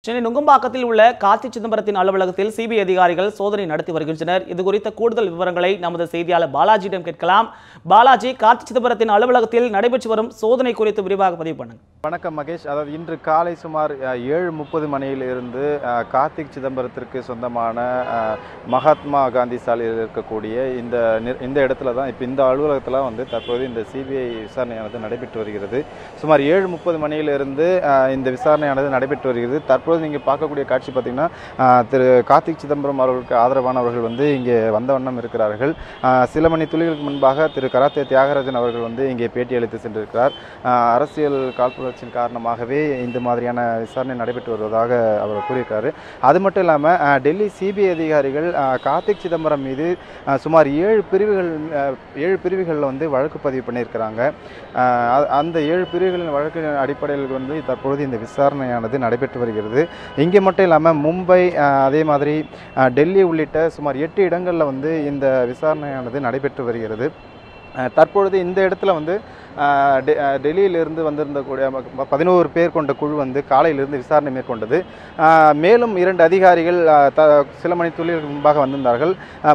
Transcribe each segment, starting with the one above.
சென்னை நுங்கம்பாக்கத்தில் உள்ள கார்த்தி சிதம்பரத்தின் அலுவலகத்தில் சிபிஐ அதிகாரிகள் சோதனை நடத்தி வருகின்றனர். இது குறித்த கூடுதல் விவரங்களை நமது செய்தியாளர் பாலாஜியிடம் கேட்கலாம். பாலாஜி, கார்த்தி சிதம்பரத்தின் அலுவலகத்தில் நடைபெற்று வரும் சோதனை குறித்து விரிவாக பதிவு பண்ணுங்க. வணக்கம் மகேஷ். அதாவது இன்று காலை சுமார் 7:30 மணியிலிருந்து கார்த்திக் சிதம்பரத்திற்கு சொந்தமான மகாத்மா காந்தி சாலையில் இருக்கக்கூடிய இந்த இடத்துல தான் இப்போ இந்த அலுவலகத்தில் வந்து தற்போது இந்த சிபிஐ விசாரணையானது நடைபெற்று வருகிறது. சுமார் 7:30 மணியிலிருந்து இந்த விசாரணையானது நடைபெற்று வருகிறது. தற்போது நீங்கள் பார்க்கக்கூடிய காட்சி பார்த்தீங்கன்னா திரு கார்த்திக் சிதம்பரம் அவர்களுக்கு ஆதரவானவர்கள் வந்து இங்கே வந்த வண்ணம் இருக்கிறார்கள். சில மணி துளிகளுக்கு முன்பாக திரு கராத்தே தியாகராஜன் அவர்கள் வந்து இங்கே பேட்டி அளித்து சென்றிருக்கிறார். அரசியல் காழ்ப்புணர்ச்சியின் காரணமாகவே இந்த மாதிரியான விசாரணை நடைபெற்று வருவதாக அவர் கூறியிருக்காரு. அது மட்டும் இல்லாமல் டெல்லி சிபிஐ அதிகாரிகள் கார்த்திக் சிதம்பரம் மீது சுமார் 7 பிரிவுகளில் வந்து வழக்கு பதிவு பண்ணியிருக்கிறாங்க. அந்த 7 பிரிவுகளின் வழக்கின் அடிப்படையில் வந்து தற்பொழுது இந்த விசாரணையானது நடைபெற்று வருகிறது. இங்கே மட்டும் இல்லாமல் மும்பை, அதே மாதிரி டெல்லி உள்ளிட்ட சுமார் 8 இடங்களில் வந்து இந்த விசாரணையானது நடைபெற்று வருகிறது. தற்பொழுது இந்த இடத்துல வந்து டெல்லியிலிருந்து வந்திருந்தக்கூடிய 11 பேர் கொண்ட குழு வந்து காலையிலிருந்து விசாரணை மேற்கொண்டது. மேலும் 2 அதிகாரிகள் சில மணி துளிகளுக்கு முன்பாக வந்திருந்தார்கள்.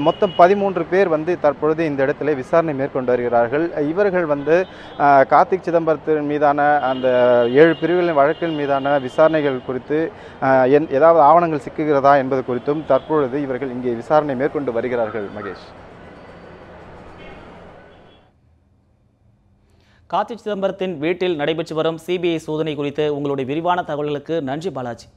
மொத்தம் 13 பேர் வந்து தற்பொழுது இந்த இடத்துல விசாரணை மேற்கொண்டு வருகிறார்கள். இவர்கள் வந்து கார்த்திக் சிதம்பரத்தின் மீதான அந்த 7 பிரிவுகளின் வழக்கின் மீதான விசாரணைகள் குறித்து ஏதாவது ஆவணங்கள் சிக்குகிறதா என்பது குறித்தும் தற்பொழுது இவர்கள் இங்கே விசாரணை மேற்கொண்டு வருகிறார்கள். மகேஷ், கார்த்தி சிதம்பரத்தின் வீட்டில் நடைபெற்று வரும் சிபிஐ சோதனை குறித்து உங்களுடைய விரிவான தகவல்களுக்கு நன்றி பாலாஜி.